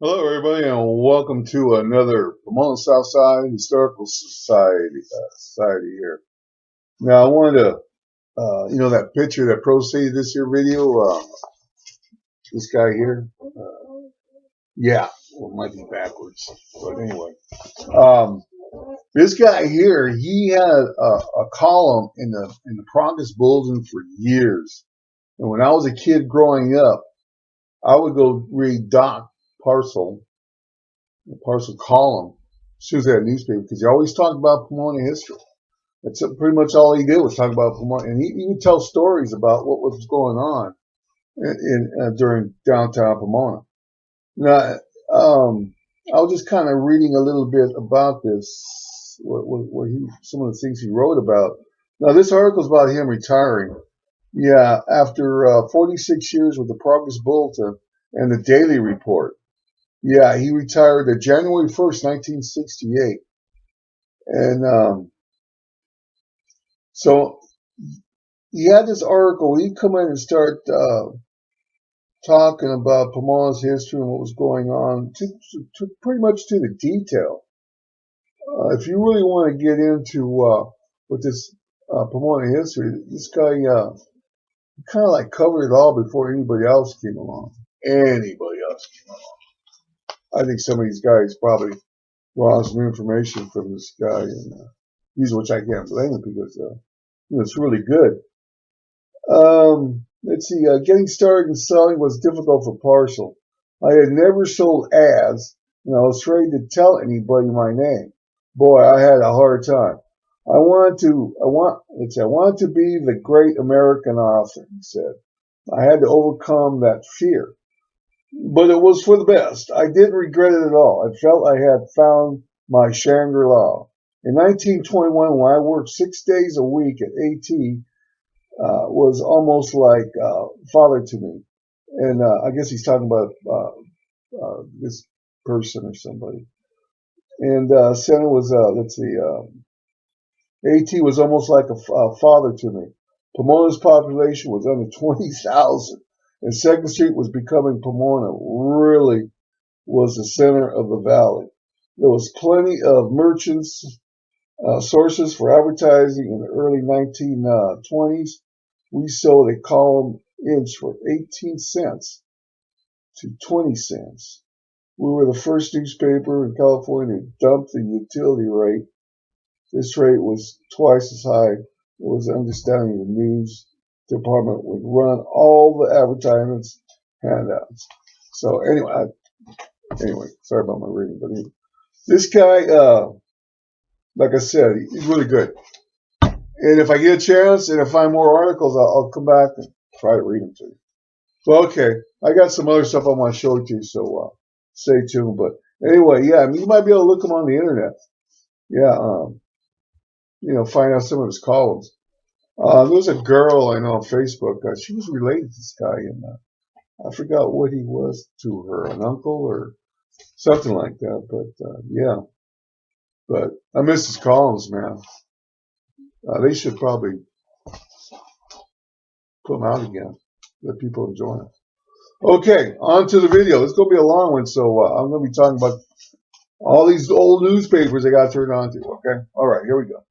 Hello, everybody, and welcome to another Pomona Southside Historical Society here. Now, I wanted to, that picture that preceded this here video, this guy here. Yeah, well, it might be backwards, but anyway. Um, this guy here, he had a column in the Progress Bulletin for years. And when I was a kid growing up, I would go read Doc Parcel, the Parcel column, as soon as they had a newspaper, because he always talked about Pomona history. That's pretty much all he did was talk about Pomona, and he would tell stories about what was going on during downtown Pomona. Now, I was just kind of reading a little bit about this, some of the things he wrote about. Now, this article is about him retiring. Yeah, after 46 years with the Progress Bulletin and the Daily Report. Yeah, he retired January 1st, 1968. And so he had this article. He'd come in and start talking about Pomona's history and what was going on, to pretty much to the detail. If you really want to get into with this Pomona history, this guy kind of like covered it all before anybody else came along. I think some of these guys probably draw some information from this guy, and which I can't blame him because it's really good. Let's see. Getting started in selling was difficult for Parcel. I had never sold ads, and I was afraid to tell anybody my name. Boy, I had a hard time. I wanted to be the great American author, he said. I had to overcome that fear. But it was for the best. I didn't regret it at all. I felt I had found my Shangri-La. In 1921, when I worked 6 days a week at AT, was almost like father to me. And I guess he's talking about this person or somebody. And Senna was, AT was almost like a father to me. Pomona's population was under 20,000. And 2nd Street was becoming Pomona, really was the center of the valley. There was plenty of merchants, sources for advertising in the early 1920s. We sold a column inch for 18 cents to 20 cents. We were the first newspaper in California to dump the utility rate. This rate was twice as high. It was understanding the news department would run all the advertisements, handouts. So anyway, sorry about my reading, but this guy, like I said, he's really good. And if I get a chance and I find more articles, I'll come back and try to read them to you. Well, okay, I got some other stuff I want to show to you, so stay tuned. But anyway, yeah, I mean, you might be able to look him on the internet. Yeah, find out some of his columns. There's a girl I know on Facebook. She was related to this guy, and I forgot what he was to her, an uncle or something like that. But yeah, but I miss his columns, man. They should probably put them out again. Let people enjoy them. Okay, on to the video. It's going to be a long one, so I'm going to be talking about all these old newspapers I got turned on to. Okay, all right, here we go.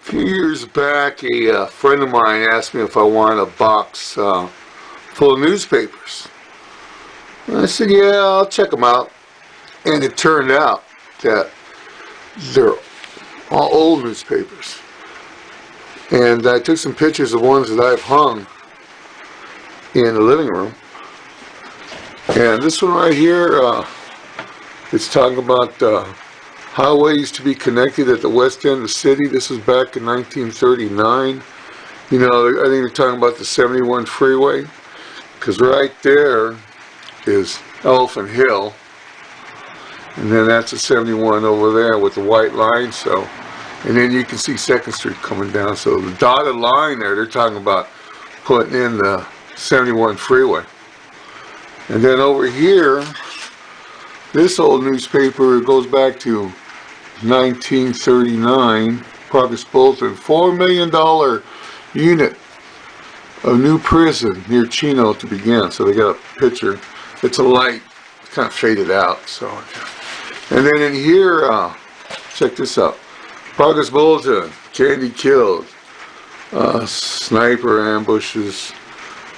A few years back, a friend of mine asked me if I wanted a box full of newspapers. And I said, yeah, I'll check them out. And it turned out that they're all old newspapers. And I took some pictures of ones that I've hung in the living room. And this one right here, it's talking about highways to be connected at the west end of the city. This was back in 1939. I think they're talking about the 71 freeway, because right there is Elephant Hill, and then that's the 71 over there with the white line. So, and then you can see 2nd Street coming down. So the dotted line there, they're talking about putting in the 71 freeway. And then over here, this old newspaper goes back to 1939, Progress Bulletin, $4 million unit of new prison near Chino to begin. So they got a picture. It's a light, kind of faded out. So, and then in here, check this out. Progress Bulletin, Kennedy killed. Sniper ambushes,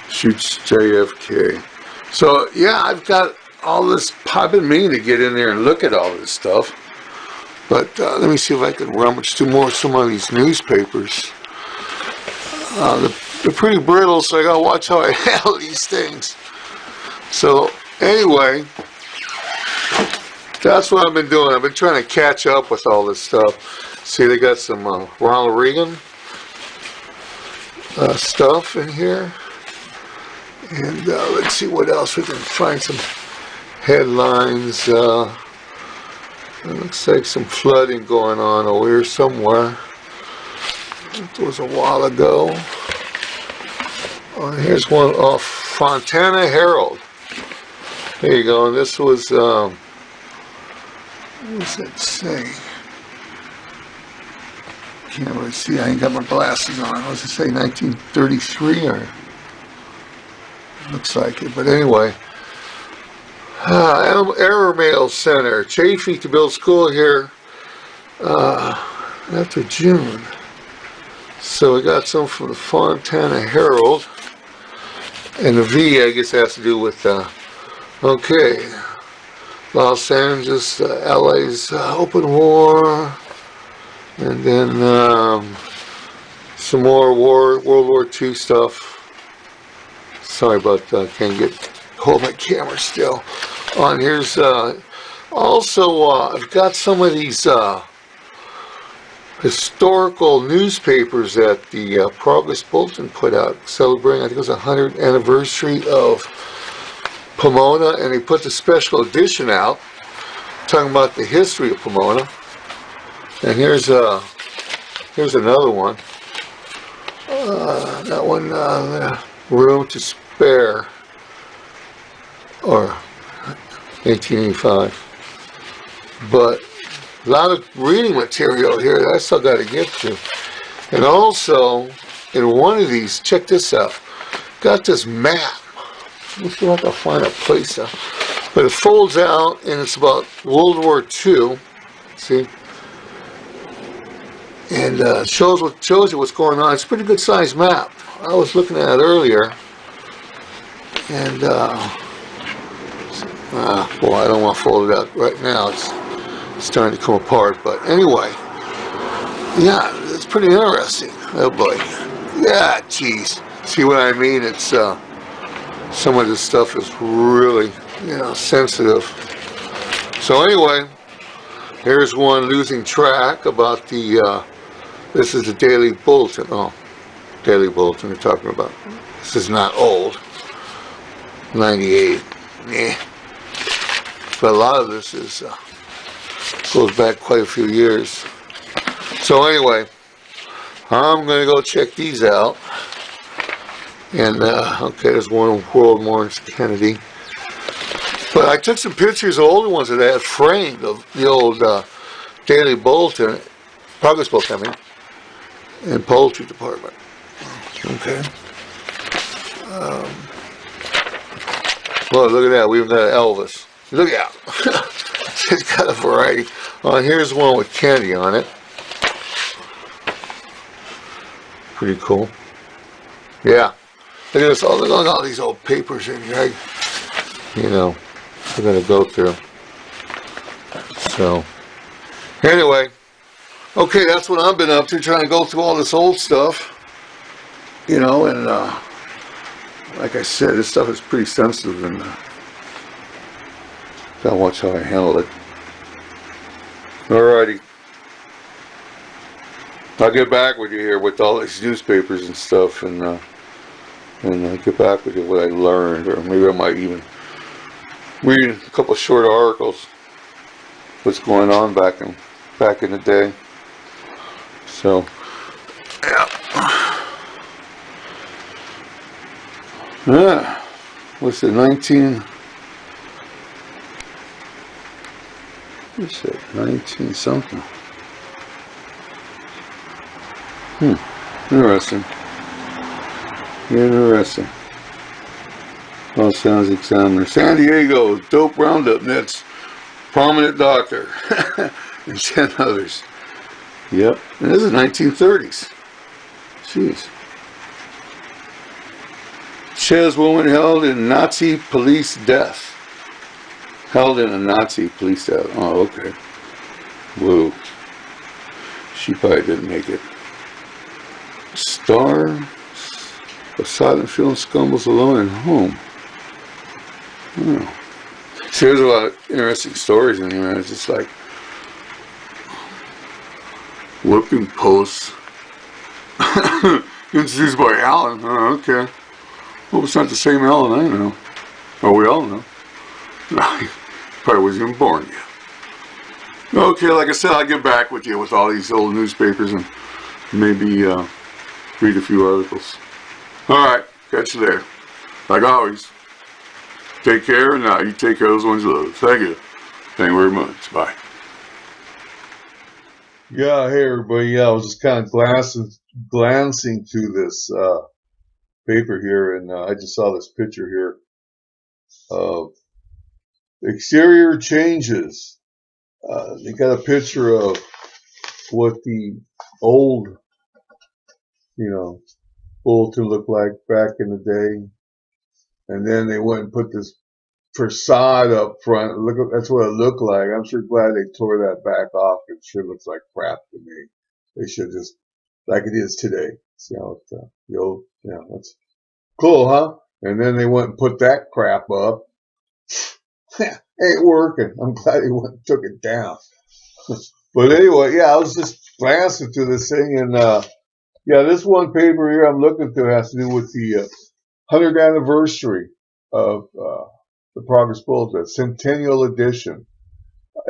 shoots JFK. So yeah, I've got all this. I've been meaning to get in there and look at all this stuff. But let me see if I can rummage through some of these newspapers. They're pretty brittle, so I gotta watch how I handle these things. So anyway, that's what I've been doing. I've been trying to catch up with all this stuff. See, they got some Ronald Reagan stuff in here. And let's see what else we can find. Some headlines. It looks like some flooding going on over here somewhere. It was a while ago. Here's one off Fontana Herald. There you go. And this was, what does that say? Can't really see. I ain't got my glasses on. What does it say? 1933 or? Looks like it. But anyway. Error Mail Center. Chafee to build school here after June. So we got some from the Fontana Herald. And the V, I guess, has to do with, okay, Los Angeles, LA's open war. And then some more World War II stuff. Sorry about that. Can't hold my camera still. Here's also I've got some of these historical newspapers that the Progress Bulletin put out, celebrating, I think it was the 100th anniversary of Pomona, and they put the special edition out talking about the history of Pomona. And here's another one. That one, Room to Spare, or 1885. But a lot of reading material here that I still got to get to. And also, in one of these, check this out. Got this map. Let me see if I can find a place. But it folds out, and it's about World War II. See? And shows you what's going on. It's a pretty good sized map. I was looking at it earlier. And, boy, I don't want to fold it out right now. It's starting to come apart. But anyway, yeah, it's pretty interesting. Oh boy. Yeah, geez. See what I mean? It's, some of this stuff is really, sensitive. So anyway, here's one losing track about the, this is the Daily Bulletin. Oh, Daily Bulletin we're talking about. This is not old. 98. Yeah. But a lot of this is goes back quite a few years. So anyway, I'm going to go check these out. And, okay, there's one of World Lawrence Kennedy. But I took some pictures of older ones that I had framed of the old Daily Bulletin, Progress Bulletin, I mean, and Poultry Department. Okay. Well, look at that. We've got Elvis. Look out. It's got a variety. Here's one with Kennedy on it. Pretty cool. Yeah. Look at this. Oh, look at all these old papers in here. We're going to go through. So, anyway. Okay, that's what I've been up to, trying to go through all this old stuff. And like I said, this stuff is pretty sensitive, and gotta watch how I handle it. Alrighty. I'll get back with you here with all these newspapers and stuff, and I'll get back with you what I learned, or maybe I might even read a couple short articles, what's going on back in the day. So, yeah, what's it, What's it? 19 something. Interesting. Interesting. Los Angeles Examiner. San Diego, dope roundup nets. Prominent doctor. And 10 others. Yep. And this is 1930s. Jeez. Chez woman held in Nazi police death. Held in a Nazi police death. Oh, okay. Whoa. She probably didn't make it. Star. A silent film stumbles alone at home. Oh. So there's a lot of interesting stories in here. It's just like whipping posts. Introduced by Alan. Oh, okay. Well, it's not the same Alan I know. Oh, we all know. Probably wasn't even born yet. Okay, like I said, I'll get back with you with all these old newspapers and maybe read a few articles. Alright, catch you there. Like always, take care, and you take care of those ones you love. Thank you. Thank you very much. Bye. Yeah, hey everybody. Yeah, I was just kind of glancing through this paper here, and I just saw this picture here of exterior changes. They got a picture of what the old, bulletin looked like back in the day, and then they went and put this facade up front. Look, that's what it looked like. I'm sure glad they tore that back off. It sure looks like crap to me. They should just, like it is today. See how it's the old, that's cool, huh? And then they went and put that crap up. Ain't working. I'm glad he went and took it down. But anyway, yeah, I was just glancing through this thing, and this one paper here I'm looking through has to do with the 100th anniversary of the Progress Bulletin, Centennial Edition,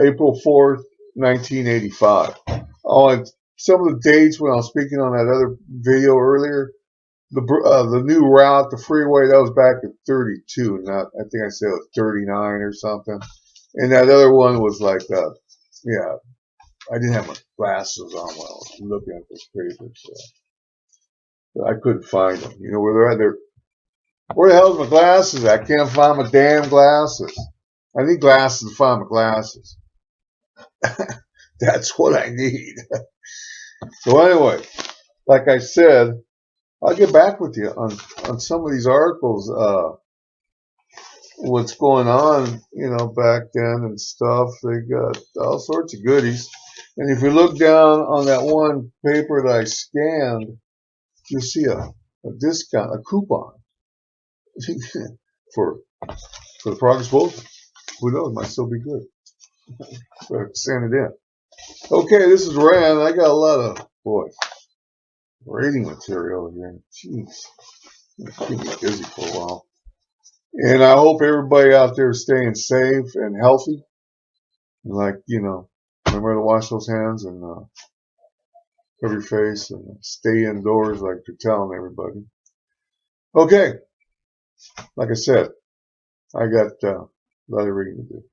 April 4th, 1985. Oh, and some of the dates when I was speaking on that other video earlier, the new route, the freeway, that was back at 32, not, I think I said it was 39 or something. And that other one was like, I didn't have my glasses on while I was looking at this paper, so I couldn't find them. You know where they're at? Where the hell's my glasses at? I can't find my damn glasses. I need glasses to find my glasses. That's what I need. So anyway, like I said, I'll get back with you on some of these articles, what's going on, back then and stuff. They got all sorts of goodies. And if you look down on that one paper that I scanned, you'll see a discount, a coupon for the Progress Bulletin. Who knows? Might still be good. Better send it in. Okay, this is Rand. I got a lot of reading material here. Jeez, keep me busy for a while. And I hope everybody out there is staying safe and healthy. And remember to wash those hands and cover your face and stay indoors like you're telling everybody. Okay, like I said, I got a lot of reading to do.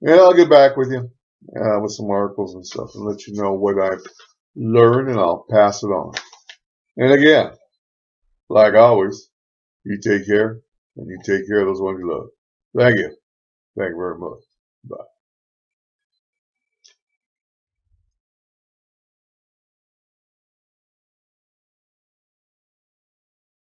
And I'll get back with you with some articles and stuff and let you know what I've learned, and I'll pass it on. And again, like always, you take care, and you take care of those ones you love. Thank you. Thank you very much. Bye.